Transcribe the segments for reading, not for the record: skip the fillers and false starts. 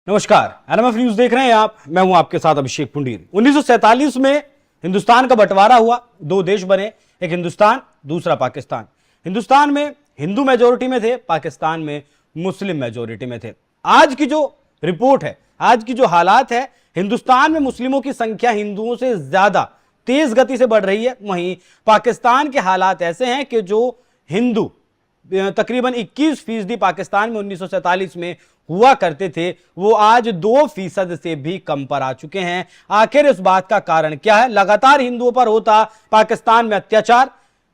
नमस्कार, NMF news देख रहे हैं आप। मैं हूं आपके साथ अभिषेक पुंडीर। 1947 में हिंदुस्तान का बंटवारा हुआ, दो देश बने, एक हिंदुस्तान, दूसरा पाकिस्तान। हिंदुस्तान में हिंदू मेजोरिटी में थे, पाकिस्तान में मुस्लिम मेजोरिटी में थे। आज की जो रिपोर्ट है, आज की जो हालात है, हिंदुस्तान में मुस्लिमों की संख्या हिंदुओं से ज्यादा तेज गति से बढ़ रही है। वहीं पाकिस्तान के हालात ऐसे हैं कि जो हिंदू तकरीबन 21% पाकिस्तान में 1947 में हुआ करते थे, वो आज 2% से भी कम पर आ चुके हैं। आखिर इस बात का कारण क्या है? लगातार हिंदुओं पर होता पाकिस्तान में अत्याचार,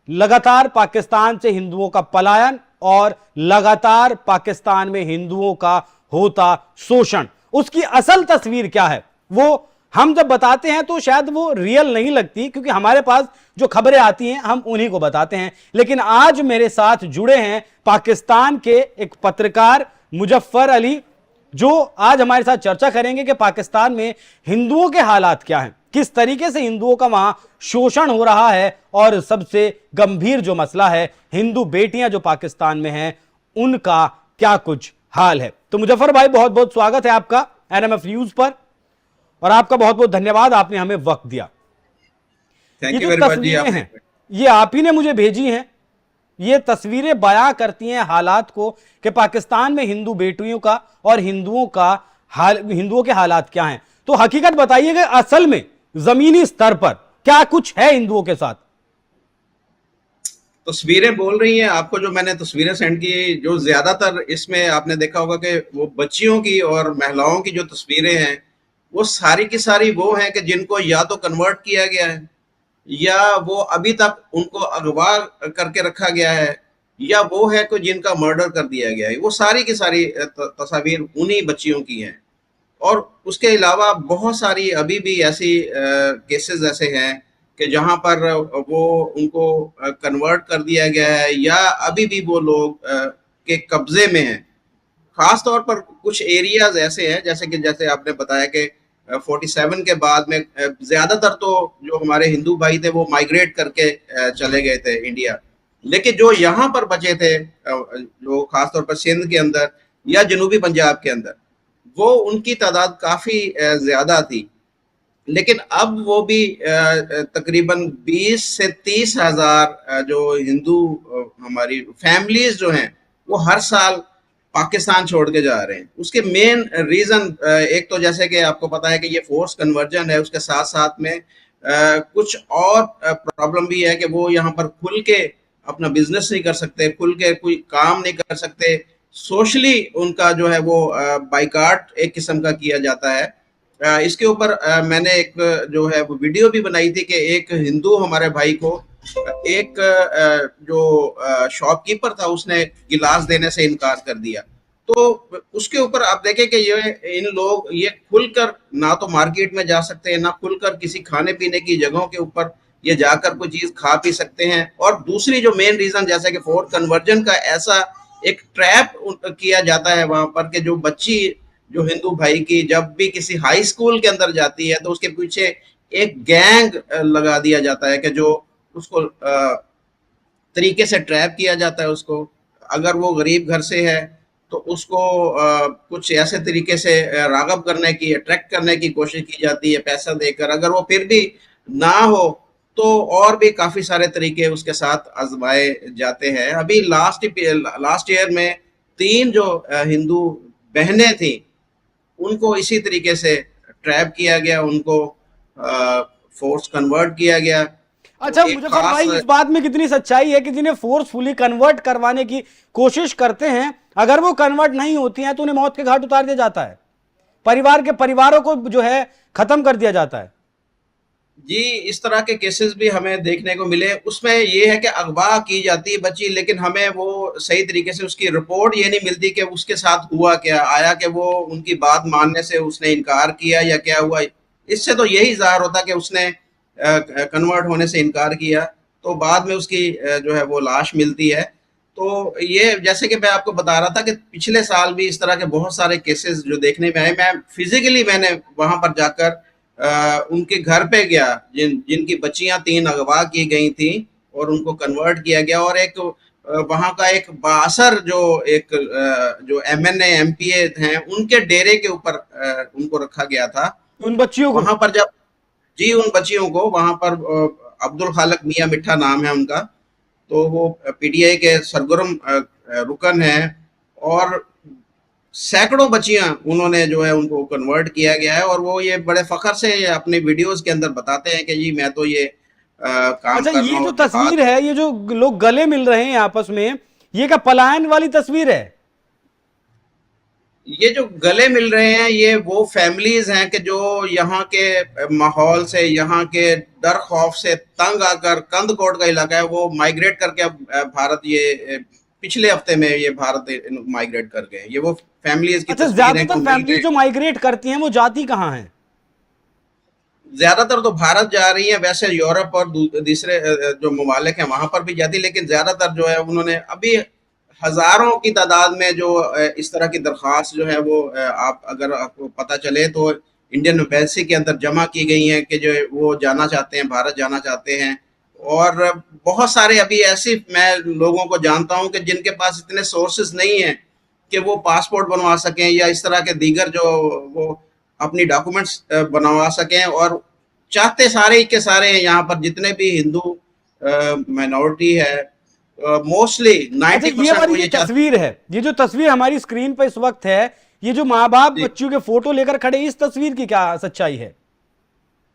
लगातार पाकिस्तान से हिंदुओं का पलायन और लगातार पाकिस्तान में हिंदुओं का होता शोषण। उसकी असल तस्वीर क्या है वो हम जब बताते हैं तो शायद वो रियल नहीं लगती, क्योंकि हमारे पास जो खबरें आती हैं हम उन्हीं को बताते हैं। लेकिन आज मेरे साथ जुड़े हैं पाकिस्तान के एक पत्रकार मुजफ्फर अली, जो आज हमारे साथ चर्चा करेंगे कि पाकिस्तान में हिंदुओं के हालात क्या हैं, किस तरीके से हिंदुओं का वहां शोषण हो रहा है, और सबसे गंभीर जो मसला है, हिंदू बेटियां जो पाकिस्तान में हैं उनका क्या कुछ हाल है। तो मुजफ्फर भाई, बहुत बहुत स्वागत है आपका एनएमएफ न्यूज पर, और आपका बहुत बहुत धन्यवाद, आपने हमें वक्त दिया। ये जो तस्वीरें हैं ये आप ही ने मुझे भेजी हैं। ये तस्वीरें बयां करती हैं हालात को कि पाकिस्तान में हिंदू बेटियों का और हिंदुओं के हालात क्या हैं। तो हकीकत बताइएगा, असल में जमीनी स्तर पर क्या कुछ है हिंदुओं के साथ? तस्वीरें बोल रही हैं। आपको जो मैंने तस्वीरें सेंड की, जो ज्यादातर इसमें आपने देखा होगा कि वो बच्चियों की और महिलाओं की जो तस्वीरें हैं, वो सारी की सारी वो हैं कि जिनको या तो कन्वर्ट किया गया है, या वो अभी तक उनको अगवा करके रखा गया है, या वो है कि जिनका मर्डर कर दिया गया है। वो सारी की सारी तस्वीर उन्हीं बच्चियों की हैं। और उसके अलावा बहुत सारी अभी भी ऐसी केसेस ऐसे हैं कि जहां पर वो उनको कन्वर्ट कर दिया गया है, या अभी भी वो लोग के कब्जे में हैं। खास तौर पर कुछ एरियाज ऐसे हैं, जैसे आपने बताया कि 47 के बाद में ज्यादातर तो जो हमारे हिंदू भाई थे वो माइग्रेट करके चले गए थे इंडिया। लेकिन जो यहाँ पर बचे थे, जो खासतौर पर सिंध के अंदर या जनूबी पंजाब के अंदर, वो उनकी तादाद काफी ज्यादा थी। लेकिन अब वो भी तकरीबन 20 से 30 हजार जो हिंदू हमारी फैमिलीज जो हैं, वो हर साल पाकिस्तान छोड़ के जा रहे हैं। उसके मेन रीजन एक तो जैसे कि आपको पता है कि ये फोर्स कन्वर्जन है, उसके साथ साथ में कुछ और प्रॉब्लम भी है कि वो यहाँ पर खुल के अपना बिजनेस नहीं कर सकते, खुल के कोई काम नहीं कर सकते। सोशली उनका जो है वो बाइकाट एक किस्म का किया जाता है। इसके ऊपर मैंने एक जो है वो वीडियो भी बनाई थी कि एक हिंदू हमारे भाई को एक जो शॉपकीपर था उसने गिलास देने से इनकार कर दिया। तो उसके ऊपर आप देखें कि ये खुलकर ना तो मार्केट में जा सकते हैं, ना खुलकर किसी खाने पीने की जगहों के ऊपर ये जाकर कोई चीज खा पी सकते हैं। और दूसरी जो मेन रीजन, जैसे कि फोर्थ कन्वर्जन का ऐसा एक ट्रैप किया जाता है वहां पर, कि जो बच्ची जो हिंदू भाई की जब भी किसी हाई स्कूल के अंदर जाती है तो उसके पीछे एक गैंग लगा दिया जाता है कि जो उसको तरीके से ट्रैप किया जाता है उसको। अगर वो गरीब घर से है तो उसको कुछ ऐसे तरीके से रागब करने की, अट्रैक्ट करने की कोशिश की जाती है पैसा देकर। अगर वो फिर भी ना हो तो और भी काफी सारे तरीके उसके साथ आजमाए जाते हैं। अभी लास्ट ईयर में 3 जो हिंदू बहनें थी उनको इसी तरीके से ट्रैप किया गया, उनको फोर्स कन्वर्ट किया गया। अच्छा मुजफ्फर भाई, इस बात में कितनी सच्चाई है कि जिन्हें फोर्सफुली कन्वर्ट करवाने की कोशिश करते हैं, अगर वो कन्वर्ट नहीं होती हैं तो उन्हें मौत के घाट उतार दिया जाता है, परिवारों को जो है खत्म कर दिया जाता है? जी, इस तरह के केसेस भी हमें देखने को मिले। उसमें ये है कि अगवा की जाती है बच्ची, लेकिन हमें वो सही तरीके से उसकी रिपोर्ट ये नहीं मिलती कि उसके साथ हुआ क्या, आया कि वो उनकी बात मानने से उसने इनकार किया या क्या हुआ। इससे तो यही ज़ाहिर होता कि उसने कन्वर्ट होने से इनकार किया। तो बाद में उसकी जो है वो लाश मिलती है। तो ये जैसे कि मैं आपको बता रहा था कि पिछले साल भी इस तरह के बहुत सारे केसेस जो देखने में आए। मैं फिजिकली मैंने वहां पर जाकर उनके घर पे गया जिनकी बच्चियां 3 अगवा की गई थी और उनको कन्वर्ट किया गया। और एक वहां का एक बासर जो एक जो एमएनए एमपीए हैं उनके डेरे के ऊपर उनको रखा गया था। उन बच्चियों को? वहां पर जब जी उन बच्चियों को वहां पर अब्दुल खालिक मियां मिठा नाम है उनका, तो वो पीटीआई के सरगर्म रुकन है और सैकड़ों बच्चियां उन्होंने जो है उनको कन्वर्ट किया गया है और वो ये बड़े फख्र से ये अपने वीडियोस के अंदर बताते हैं कि जी मैं तो ये काम अच्छा, कर रहा ये हूँ जो और जिहाद। तस्वीर है, ये जो लोग गले मिल रहे हैं आपस में, ये क्या पलायन वाली तस्वीर है? ये जो गले मिल रहे हैं ये वो फैमिलीज हैं कि जो यहाँ के माहौल से, यहाँ के डर खौफ से तंग आकर, कंदकोट का इलाका है वो माइग्रेट करके अब भारत ये पिछले हफ्ते में ये भारत माइग्रेट कर गए। ये वो फैमिलीज की अच्छा, तस्वीर है ज्यादातर को मिल फैमिली गए। जो माइग्रेट करती हैं वो जाती कहाँ हैं? ज्यादातर तो भारत जा रही है, वैसे यूरोप और दूसरे जो ममालिक हैं वहां पर भी जाती, लेकिन ज्यादातर जो है उन्होंने अभी हजारों की तादाद में जो इस तरह की दरख्वास्त जो है वो आप अगर आपको पता चले तो इंडियन एम्बेसी के अंदर जमा की गई हैं कि जो वो जाना चाहते हैं, भारत जाना चाहते हैं। और बहुत सारे अभी ऐसे मैं लोगों को जानता हूं कि जिनके पास इतने सोर्सेज नहीं है कि वो पासपोर्ट बनवा सकें या इस तरह के दीगर जो वो अपनी डॉक्यूमेंट्स बनवा सकें, और चाहते सारे के सारे हैं यहाँ पर जितने भी हिंदू माइनॉरिटी है, मोस्टली अच्छा, ये 90% वो वाली जो ये चाहते। तस्वीर है, ये जो तस्वीर हमारी स्क्रीन पर इस वक्त है, ये जो माँ बाप जी, बच्चियों के फोटो लेकर खड़े, इस तस्वीर की क्या सच्चाई है?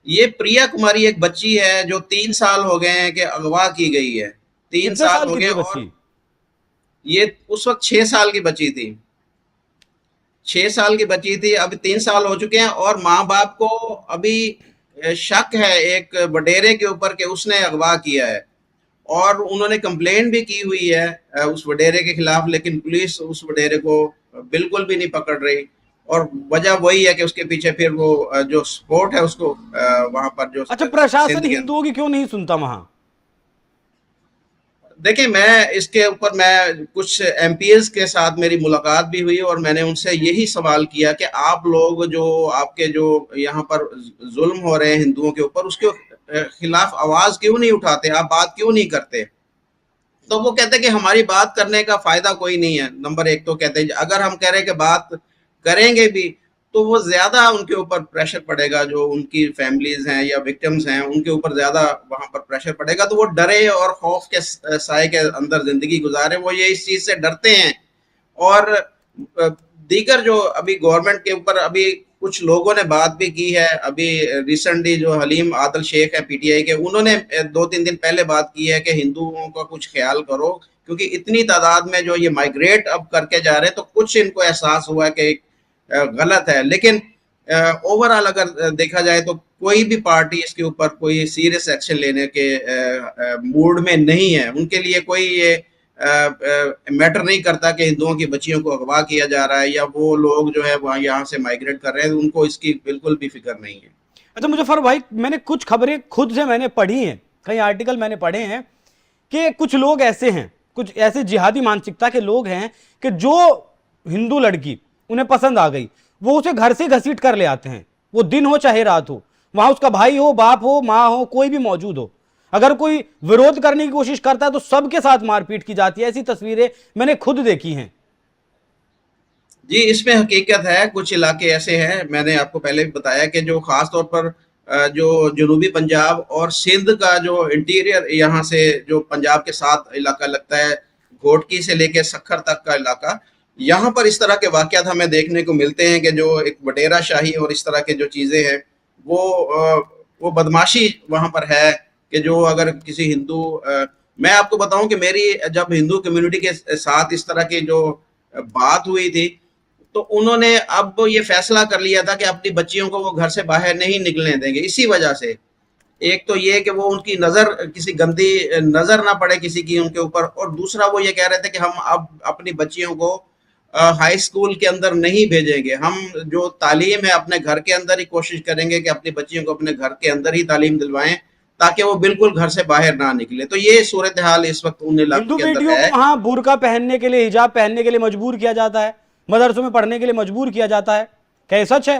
ये प्रिया कुमारी एक बच्ची है जो 3 साल हो गए हैं कि अगवा की गई है। तीन कितने साल साल हो की गए थी और बच्ची? ये उस वक्त 6 साल की बच्ची थी। 6 साल की बच्ची थी, अभी 3 साल हो चुके हैं और माँ बाप को अभी शक है एक वडेरे के ऊपर कि उसने अगवा किया है और उन्होंने कंप्लेन भी की हुई है उस वडेरे के खिलाफ, लेकिन पुलिस उस वडेरे को बिल्कुल भी नहीं पकड़ रही। और वजह वही है कि उसके पीछे फिर वो जो स्पोर्ट है उसको वहां पर जो अच्छा, प्रशासन सिंध के अंदर। हिंदुओं की क्यों नहीं सुनता वहां? देखिए मैं इसके ऊपर मैं कुछ एमपीएस के साथ मेरी मुलाकात भी हुई और मैंने उनसे यही सवाल किया कि आप लोग जो आपके जो यहाँ पर जुल्म हो रहे हैं हिंदुओं के ऊपर उसके खिलाफ आवाज क्यों नहीं उठाते, आप बात क्यों नहीं करते। तो वो कहते हैं कि हमारी बात करने का फायदा कोई नहीं है। नंबर एक तो कहते हैं अगर हम कह रहे हैं कि बात करेंगे भी तो वो ज्यादा उनके ऊपर प्रेशर पड़ेगा, जो उनकी फैमिलीज हैं या विक्टिम्स हैं उनके ऊपर ज्यादा वहां पर प्रेशर पड़ेगा, तो वो डरे और खौफ के साए के अंदर जिंदगी गुजारे, वो ये इस चीज से डरते हैं। और दीगर जो अभी गवर्नमेंट के ऊपर अभी कुछ लोगों ने बात भी की है, अभी रिसेंटली जो हलीम आदल शेख है पीटीआई के, उन्होंने 2-3 दिन पहले बात की है कि हिंदुओं का कुछ ख्याल करो, क्योंकि इतनी तादाद में जो ये माइग्रेट अब करके जा रहे हैं तो कुछ इनको एहसास हुआ है कि गलत है। लेकिन ओवरऑल अगर देखा जाए तो कोई भी पार्टी इसके ऊपर कोई सीरियस एक्शन लेने के मूड में नहीं है। उनके लिए कोई ये मैटर नहीं करता कि हिंदुओं की बच्चियों को अगवा किया जा रहा है या वो लोग जो है वहाँ यहाँ से माइग्रेट कर रहे हैं, उनको इसकी बिल्कुल भी फिक्र नहीं है। अच्छा मुजफ्फर भाई, मैंने कुछ खबरें खुद से मैंने पढ़ी हैं, कई आर्टिकल मैंने पढ़े हैं कि कुछ लोग ऐसे हैं, कुछ ऐसे जिहादी मानसिकता के लोग हैं कि जो हिंदू लड़की उन्हें पसंद आ गई वो उसे घर से घसीट कर ले आते हैं, वो दिन हो चाहे रात हो, वहां उसका भाई हो, बाप हो, माँ हो, कोई भी मौजूद हो, अगर कोई विरोध करने की कोशिश करता है तो सबके साथ मारपीट की जाती है। ऐसी तस्वीरें मैंने खुद देखी हैं। जी इसमें हकीकत है, कुछ इलाके ऐसे हैं, मैंने आपको पहले भी बताया कि जो खास तौर पर जो जनूबी पंजाब और सिंध का जो इंटीरियर यहाँ से जो पंजाब के साथ इलाका लगता है, घोटकी से लेके सखर तक का इलाका, यहाँ पर इस तरह के वाकयात हमें देखने को मिलते हैं कि जो एक वडेरा शाही और इस तरह के जो चीज़ें हैं वो बदमाशी वहाँ पर है कि जो अगर किसी हिंदू मैं आपको बताऊं कि मेरी जब हिंदू कम्युनिटी के साथ इस तरह की जो बात हुई थी तो उन्होंने अब ये फैसला कर लिया था कि अपनी बच्चियों को वो घर से बाहर नहीं निकलने देंगे, इसी वजह से। एक तो ये कि वो उनकी नजर किसी गंदी नजर ना पड़े किसी की उनके ऊपर, और दूसरा वो ये कह रहे थे कि हम अब अपनी बच्चियों को हाई स्कूल के अंदर नहीं भेजेंगे, हम जो तालीम है अपने घर के अंदर ही कोशिश करेंगे कि अपनी बच्चियों को अपने घर के अंदर ही तालीम दिलवाएं ताकि वो बिल्कुल घर से बाहर ना निकले। तो ये सूरत हाल इस वक्त उन हिंदू इलाकों के अंदर बेटियों है। को वहां बुर्का पहनने के लिए, हिजाब पहनने के लिए मजबूर किया जाता है, मदरसों में पढ़ने के लिए मजबूर किया जाता है, क्या ये सच है?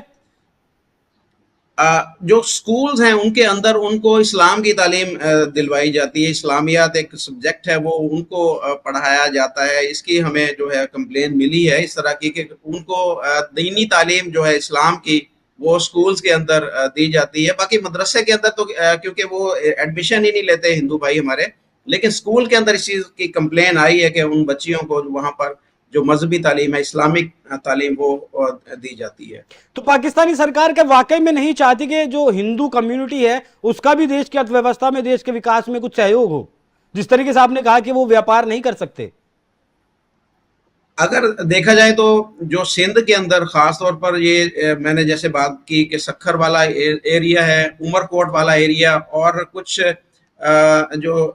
जो स्कूल्स हैं उनके अंदर उनको इस्लाम की तालीम दिलवाई जाती है, इस्लामियात एक सब्जेक्ट है वो उनको पढ़ाया जाता है। इसकी हमें जो है कंप्लेन मिली है इस तरह की कि उनको दीनी तालीम जो है इस्लाम की वो स्कूल्स के अंदर दी जाती है। बाकी मदरसे के अंदर तो क्योंकि वो एडमिशन ही नहीं लेते हिंदू भाई हमारे, लेकिन स्कूल के अंदर इस चीज़ की कंप्लेन आई है कि उन बच्चियों को वहाँ पर जो मजहबी तालीम है, इस्लामिक तालीम वो दी जाती है। तो पाकिस्तानी सरकार क्या वाकई में नहीं चाहती कि जो हिंदू कम्युनिटी है उसका भी देश की अर्थव्यवस्था में, देश के विकास में कुछ सहयोग हो? जिस तरीके से आपने कहा कि वो व्यापार नहीं कर सकते। अगर देखा जाए तो जो सिंध के अंदर खास तौर पर ये मैंने जैसे बात की कि सखर वाला एरिया है, उमरकोट वाला एरिया और कुछ जो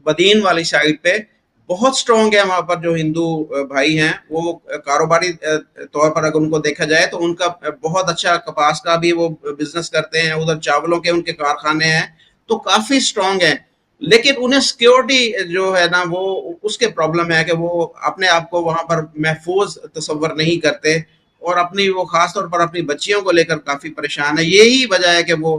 बदीन वाली साइड पे बहुत स्ट्रॉन्ग है। वहां पर जो हिंदू भाई हैं वो कारोबारी तौर पर अगर उनको देखा जाए तो उनका बहुत अच्छा कपास का भी वो बिजनेस करते हैं, उधर चावलों के उनके कारखाने हैं, तो काफी स्ट्रॉन्ग है। लेकिन उन्हें सिक्योरिटी जो है ना वो उसके प्रॉब्लम है कि वो अपने आप को वहां पर महफूज तस्वर नहीं करते और अपनी वो खास तौर पर अपनी बच्चियों को लेकर काफी परेशान है। यही वजह है कि वो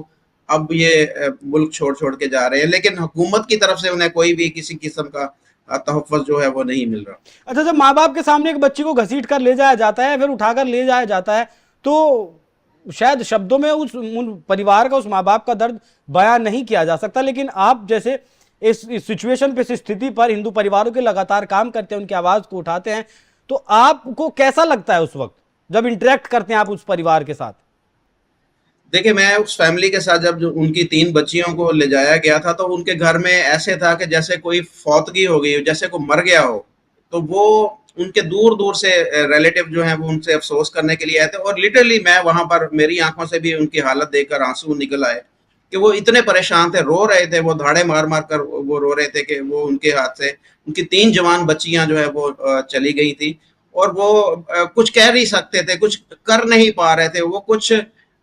अब ये मुल्क छोड़ छोड़ के जा रहे हैं, लेकिन हुकूमत की तरफ से उन्हें कोई भी किसी किस्म का तहफ़्फ़ुज़ जो है वो नहीं मिल रहा। अच्छा, जब माँ बाप के सामने एक बच्ची को घसीट कर ले जाया जाता है, फिर उठाकर ले जाया जाता है, तो शायद शब्दों में उन परिवार का, उस माँ बाप का दर्द बयान नहीं किया जा सकता। लेकिन आप जैसे इस सिचुएशन पे, इस स्थिति पर हिंदू परिवारों के लगातार काम करते हैं, उनकी आवाज को उठाते हैं, तो आपको कैसा लगता है उस वक्त जब इंटरेक्ट करते हैं आप उस परिवार के साथ? देखिए, मैं उस फैमिली के साथ जब उनकी 3 बच्चियों को ले जाया गया था तो उनके घर में ऐसे था कि जैसे कोई फौतगी हो गई हो, जैसे कोई मर गया हो। तो वो उनके दूर दूर से रिलेटिव जो हैं वो उनसे अफसोस करने के लिए आए थे और लिटरली मैं वहां पर मेरी आंखों से भी उनकी हालत देखकर आंसू निकल आए कि वो इतने परेशान थे, रो रहे थे, वो धाड़े मार मार कर वो रो रहे थे कि वो उनके हाथ से उनकी 3 जवान बच्चियां जो है वो चली गई थी और वो कुछ कह नहीं सकते थे, कुछ कर नहीं पा रहे थे, वो कुछ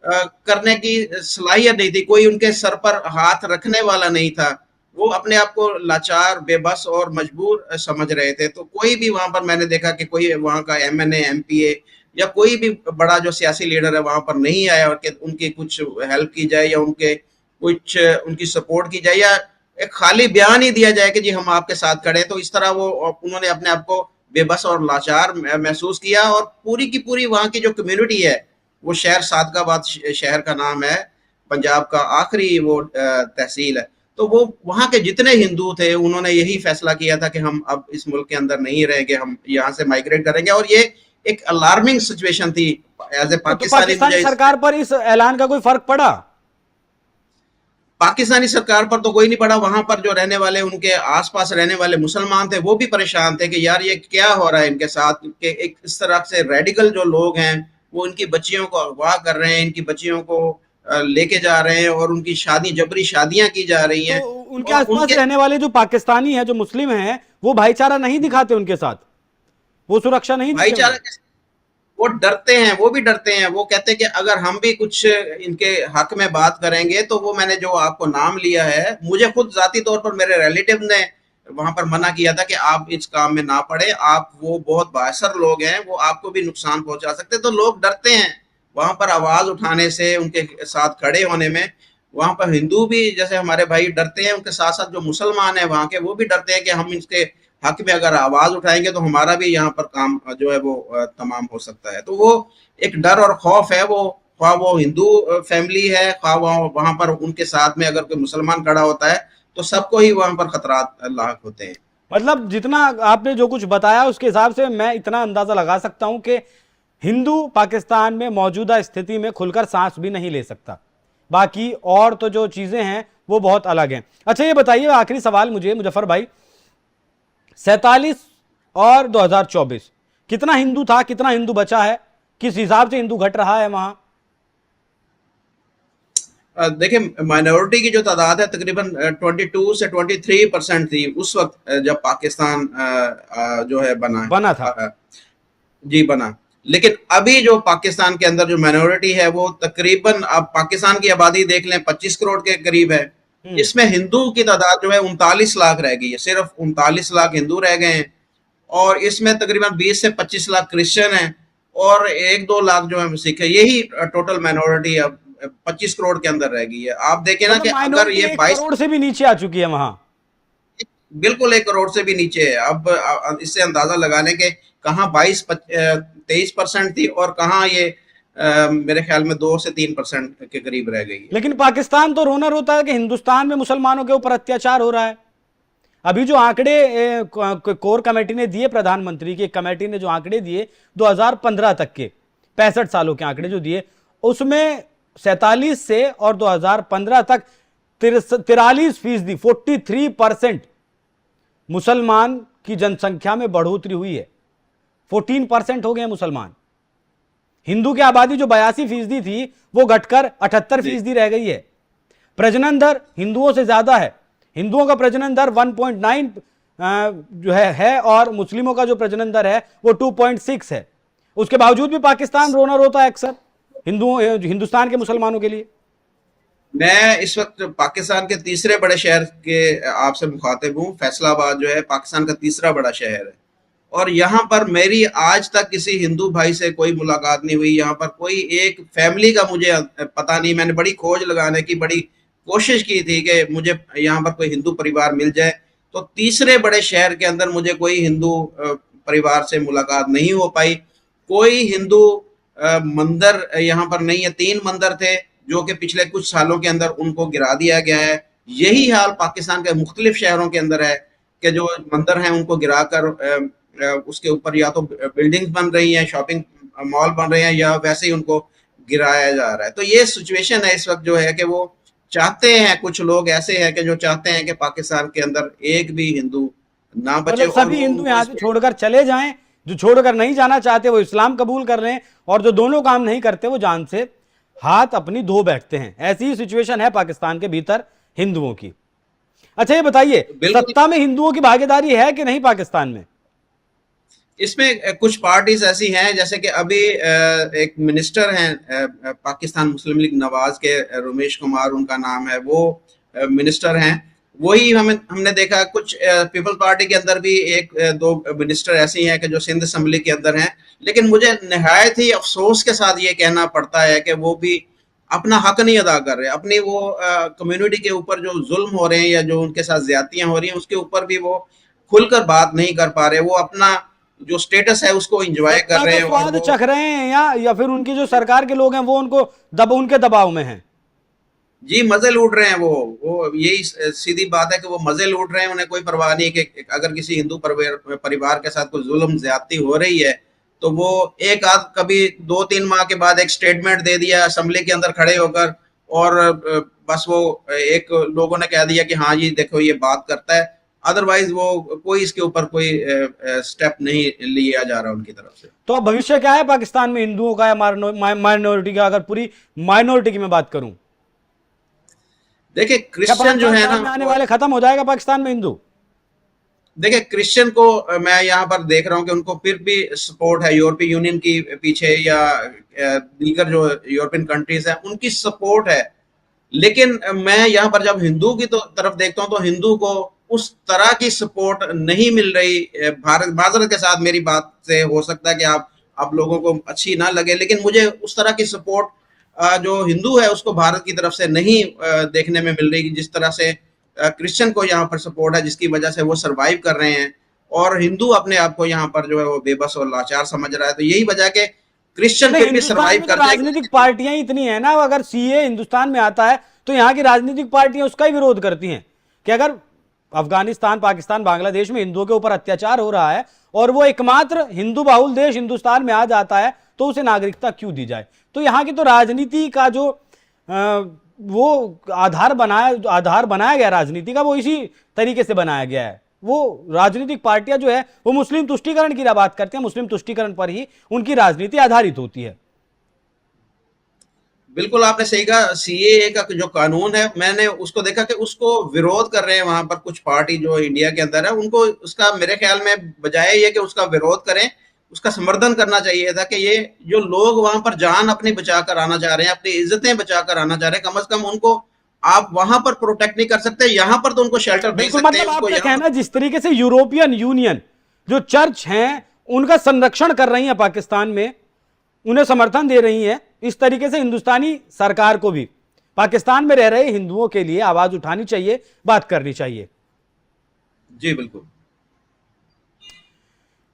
करने की सलाहियत नहीं थी, कोई उनके सर पर हाथ रखने वाला नहीं था। वो अपने आप को लाचार, बेबस और मजबूर समझ रहे थे। तो कोई भी वहां पर मैंने देखा कि कोई वहां का एमएनए, एमपीए या कोई भी बड़ा जो सियासी लीडर है वहां पर नहीं आया और कि उनकी कुछ हेल्प की जाए या उनके कुछ उनकी सपोर्ट की जाए या एक खाली बयान ही दिया जाए कि जी हम आपके साथ खड़े। तो इस तरह वो उन्होंने अपने आप को बेबस और लाचार महसूस किया और पूरी की पूरी वहां की जो कम्युनिटी है, वो शहर सादकाबाद शहर का नाम है, पंजाब का आखिरी वो तहसील है। तो वो वहां के जितने हिंदू थे उन्होंने यही फैसला किया था कि हम अब इस मुल्क के अंदर नहीं रहेंगे, हम यहाँ से माइग्रेट करेंगे। और ये एक अलार्मिंग सिचुएशन थी एज ए तो पाकिस्तानी। पाकिस्तानी सरकार पर इस ऐलान का कोई फर्क पड़ा? पाकिस्तानी सरकार पर तो कोई नहीं पड़ा। वहां पर जो रहने वाले उनके आसपास रहने वाले मुसलमान थे वो भी परेशान थे कि यार ये क्या हो रहा है इनके साथ, कि एक इस तरह से रेडिकल जो लोग हैं वो इनकी बच्चियों को अगवा कर रहे हैं, इनकी बच्चियों को लेके जा रहे हैं और उनकी शादी, जबरी शादियां की जा रही तो हैं। उनके और आसपास उनके रहने वाले जो पाकिस्तानी हैं, जो मुस्लिम हैं, वो भाईचारा नहीं दिखाते उनके साथ, वो सुरक्षा नहीं देते भाईचारा उन्हें? वो डरते हैं, वो भी डरते हैं। वो कहते हैं कि अगर हम भी कुछ इनके हक में बात करेंगे तो वो मैंने जो आपको नाम लिया है, मुझे खुद जाती तौर पर मेरे रिलेटिव ने वहां पर मना किया था कि आप इस काम में ना पड़े, आप वो बहुत बासर लोग हैं, वो आपको भी नुकसान पहुंचा सकते। तो लोग डरते हैं वहां पर आवाज उठाने से, उनके साथ खड़े होने में। वहां पर हिंदू भी जैसे हमारे भाई डरते हैं, उनके साथ साथ जो मुसलमान है वहां के वो भी डरते हैं कि हम इसके हक में अगर आवाज उठाएंगे तो हमारा भी यहाँ पर काम जो है वो तमाम हो सकता है। तो वो एक डर और खौफ है। वो ख्वाह वो हिंदू फैमिली है, ख्वाह वहां पर उनके साथ में अगर कोई मुसलमान खड़ा होता है तो सबको ही वहां पर खतरात लाक होते हैं। मतलब जितना आपने जो कुछ बताया उसके हिसाब से मैं इतना अंदाजा लगा सकता हूं कि हिंदू पाकिस्तान में मौजूदा स्थिति में खुलकर सांस भी नहीं ले सकता। बाकी और तो जो चीजें हैं वो बहुत अलग हैं। अच्छा, ये बताइए, आखिरी सवाल मुझे मुजफ्फर भाई, 47 और 2024 कितना हिंदू था, कितना हिंदू बचा है, किस हिसाब से हिंदू घट रहा है वहां? देखिए, माइनॉरिटी की जो तादाद है तकरीबन 22 से 23% थी उस वक्त जब पाकिस्तान जो है बना था। जी बना। लेकिन अभी जो पाकिस्तान के अंदर जो माइनॉरिटी है वो तकरीबन, अब पाकिस्तान की आबादी देख लें 25 करोड़ के करीब है, इसमें हिंदू की तादाद जो है 39 लाख रह गई है। सिर्फ 39 लाख हिंदू रह गए हैं और इसमें तकरीबन 20 से 25 लाख क्रिश्चियन हैं और 1-2 लाख जो है सिख है। यही टोटल माइनॉरिटी अब 25 करोड़ के अंदर रह गई है। आप देखें ना मतलब कि अगर माइनॉरिटी ये 1 22 करोड़ से भी नीचे आ चुकी है वहां। बिल्कुल 1 करोड़ से भी नीचे है। अब इससे अंदाजा लगा लें कि कहाँ 23% थी और कहाँ ये मेरे ख्याल में 2 से 3% के करीब रह गई है। लेकिन पाकिस्तान तो रोना रोता है कि हिंदुस्तान में मुसलमानों के ऊपर अत्याचार हो रहा है। अभी जो आंकड़े कोर कमेटी ने दिए, प्रधानमंत्री की एक कमेटी ने जो आंकड़े दिए 2015 तक के 65 सालों के आंकड़े जो दिए, उसमें 47 से और 2015 तक 43%, 43% मुसलमान की जनसंख्या में बढ़ोतरी हुई है। 14% हो गए मुसलमान। हिंदू की आबादी जो 82% थी वो घटकर 78% रह गई है। प्रजनन दर हिंदुओं से ज्यादा है। हिंदुओं का प्रजनन दर 1.9 जो है और मुस्लिमों का जो प्रजनन दर है वो 2.6 है। उसके बावजूद भी पाकिस्तान रोना रोता है अक्सर हिंदुस्तान के मुसलमानों के लिए। मैं इस वक्त पाकिस्तान के तीसरे बड़े शहर के आपसे मुखातिब हूँ। फैसलाबाद जो है पाकिस्तान का तीसरा बड़ा शहर है और यहाँ पर मेरी आज तक किसी हिंदू भाई से कोई मुलाकात नहीं हुई। यहाँ पर कोई एक फैमिली का मुझे पता नहीं। मैंने बड़ी खोज लगाने की बड़ी कोशिश की थी कि मुझे यहाँ पर कोई हिंदू परिवार मिल जाए, तो तीसरे बड़े शहर के अंदर मुझे कोई हिंदू परिवार से मुलाकात नहीं हो पाई। कोई हिंदू मंदिर यहाँ पर नहीं है। 3 मंदिर थे जो कि पिछले कुछ सालों के अंदर उनको गिरा दिया गया है। यही हाल पाकिस्तान के मुख्तलिफ शहरों के अंदर है कि जो मंदिर हैं उनको गिराकर उसके ऊपर या तो बिल्डिंग्स बन रही हैं, शॉपिंग मॉल बन रहे हैं, या वैसे ही उनको गिराया जा रहा है। तो ये सिचुएशन है इस वक्त जो है कि वो चाहते हैं, कुछ लोग ऐसे हैं कि जो चाहते हैं कि पाकिस्तान के अंदर एक भी हिंदू ना बचे मतलब और सभी वो हिंदू उनको यहां से छोड़कर चले जाएं। जो छोड़कर नहीं जाना चाहते वो इस्लाम कबूल कर रहे हैं और जो दोनों काम नहीं करते वो जान से हाथ अपनी धो बैठते हैं। ऐसी ही सिचुएशन है पाकिस्तान के भीतर हिंदुओं की। अच्छा ये बताइए, बिल्कुल सत्ता में हिंदुओं की भागीदारी है कि नहीं पाकिस्तान में? इसमें कुछ पार्टीज ऐसी हैं, जैसे कि अभी एक मिनिस्टर हैं पाकिस्तान मुस्लिम लीग नवाज के, रमेश कुमार उनका नाम है, वो मिनिस्टर हैं। वही हमने देखा कुछ पीपल्स पार्टी के अंदर भी एक दो मिनिस्टर ऐसी हैं कि जो सिंध असम्बली के अंदर हैं। लेकिन मुझे निहायत ही अफसोस के साथ ये कहना पड़ता है कि वो भी अपना हक नहीं अदा कर रहे। अपनी वो कम्युनिटी के ऊपर जो जुल्म हो रहे हैं या जो उनके साथ ज्यादतियां हो रही हैं उसके ऊपर भी वो खुलकर बात नहीं कर पा रहे। वो अपना जो स्टेटस है उसको एंजॉय कर रहे हैं और स्वाद वो चख रहे हैं या फिर उनकी जो सरकार के लोग हैं वो उनके दबाव में हैं? जी मजे लूट रहे हैं। वो यही सीधी बात है कि वो मजे लूट रहे हैं। उन्हें कोई परवाह नहीं कि अगर किसी हिंदू परिवार के साथ कोई जुल्म ज्यादती हो रही है तो वो एक आध कभी 2-3 माह के बाद एक स्टेटमेंट दे दिया असेंबली के अंदर खड़े होकर, और बस वो एक लोगों ने कह दिया कि हाँ जी देखो ये बात करता है। अदरवाइज वो कोई इसके ऊपर कोई स्टेप नहीं लिया जा रहा उनकी तरफ से। तो अब भविष्य क्या है पाकिस्तान में हिंदुओं का या माइनॉरिटी का? अगर पूरी माइनॉरिटी की मैं बात करूं, देखिए क्या क्रिश्चियन जो है में ना, आने वाले खत्म हो जाएगा पाकिस्तान में हिंदू? देखिए क्रिश्चियन को मैं यहाँ पर देख रहा हूँ कि उनको फिर भी सपोर्ट है यूरोपीय यूनियन की पीछे, या दीगर जो यूरोपियन कंट्रीज हैं उनकी सपोर्ट है। लेकिन मैं यहाँ पर जब हिंदू की तरफ देखता हूँ तो हिंदू को उस तरह की सपोर्ट नहीं मिल रही। भारत माजरत के साथ मेरी बात से हो सकता है कि आप लोगों को अच्छी ना लगे, लेकिन मुझे उस तरह की सपोर्ट जो हिंदू है उसको भारत की तरफ से नहीं देखने में मिल रही जिस तरह से क्रिश्चियन को यहाँ पर सपोर्ट है, जिसकी वजह से वो सरवाइव कर रहे हैं। और हिंदू अपने आप को यहाँ पर जो है वो बेबस और लाचार समझ रहा है। तो यही वजह के क्रिश्चियन फिर भी सरवाइव करते हैं। राजनीतिक पार्टियां इतनी है ना, अगर सीए हिंदुस्तान में आता है तो यहाँ की राजनीतिक पार्टियां उसका ही विरोध करती हैं कि अगर अफगानिस्तान, पाकिस्तान, बांग्लादेश में हिंदुओं के ऊपर अत्याचार हो रहा है और वो एकमात्र हिंदू बाहुल देश हिंदुस्तान में आ जाता है तो उसे नागरिकता क्यों दी जाए? तो यहाँ की तो राजनीति का जो वो आधार बनाया गया राजनीति का, वो इसी तरीके से बनाया गया है। वो राजनीतिक पार्टियां जो है वो मुस्लिम तुष्टीकरण की बात करते हैं, मुस्लिम तुष्टीकरण पर ही उनकी राजनीति आधारित होती है। बिल्कुल आपने सही कहा। सीएए का जो कानून है मैंने उसको देखा कि उसको विरोध कर रहे हैं वहां पर कुछ पार्टी जो इंडिया के अंदर है। उनको उसका मेरे ख्याल में बजाय ये कि उसका विरोध करें, उसका समर्थन करना चाहिए था कि ये जो लोग वहां पर जान अपनी बचाकर आना चाह रहे हैं, अपनी इज्जतें बचाकर आना चाह रहे हैं, कम से कम उनको आप वहां पर प्रोटेक्ट नहीं कर सकते, यहाँ पर तो उनको शेल्टर दे सकते हैं। मतलब आपका कहना जिस तरीके से यूरोपियन यूनियन जो चर्च हैं उनका संरक्षण कर रही है पाकिस्तान में, उन्हें समर्थन दे रही है, इस तरीके से हिंदुस्तानी सरकार को भी पाकिस्तान में रह रहे हिंदुओं के लिए आवाज उठानी चाहिए, बात करनी चाहिए। जी बिल्कुल।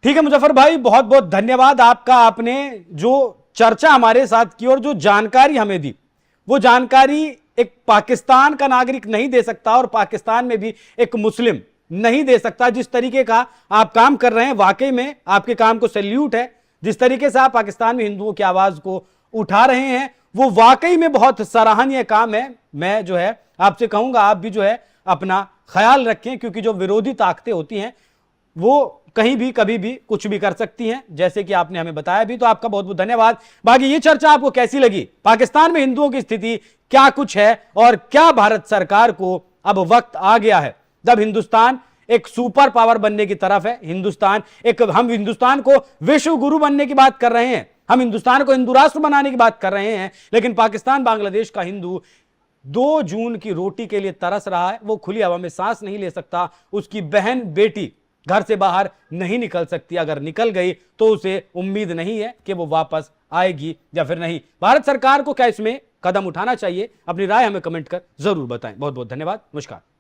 ठीक है मुजफ्फर भाई, बहुत बहुत धन्यवाद आपका। आपने जो चर्चा हमारे साथ की और जो जानकारी हमें दी, वो जानकारी एक पाकिस्तान का नागरिक नहीं दे सकता और पाकिस्तान में भी एक मुस्लिम नहीं दे सकता। जिस तरीके का आप काम कर रहे हैं, वाकई में आपके काम को सैल्यूट है। जिस तरीके से आप पाकिस्तान में हिंदुओं की आवाज को उठा रहे हैं, वो वाकई में बहुत सराहनीय काम है। मैं जो है आपसे कहूंगा, आप भी जो है अपना ख्याल रखें, क्योंकि जो विरोधी ताकतें होती हैं वो कहीं भी कभी भी कुछ भी कर सकती हैं, जैसे कि आपने हमें बताया भी। तो आपका बहुत बहुत धन्यवाद। बाकी ये चर्चा आपको कैसी लगी, पाकिस्तान में हिंदुओं की स्थिति क्या कुछ है, और क्या भारत सरकार को अब वक्त आ गया है जब हिंदुस्तान एक सुपर पावर बनने की तरफ है। हम हिंदुस्तान को विश्व गुरु बनने की बात कर रहे हैं, हम हिंदुस्तान को हिंदू राष्ट्र बनाने की बात कर रहे हैं, लेकिन पाकिस्तान बांग्लादेश का हिंदू 2 जून की रोटी के लिए तरस रहा है। वो खुली हवा में सांस नहीं ले सकता, उसकी बहन बेटी घर से बाहर नहीं निकल सकती, अगर निकल गई तो उसे उम्मीद नहीं है कि वो वापस आएगी या फिर नहीं। भारत सरकार को क्या इसमें कदम उठाना चाहिए? अपनी राय हमें कमेंट कर जरूर बताएं। बहुत बहुत धन्यवाद। नमस्कार।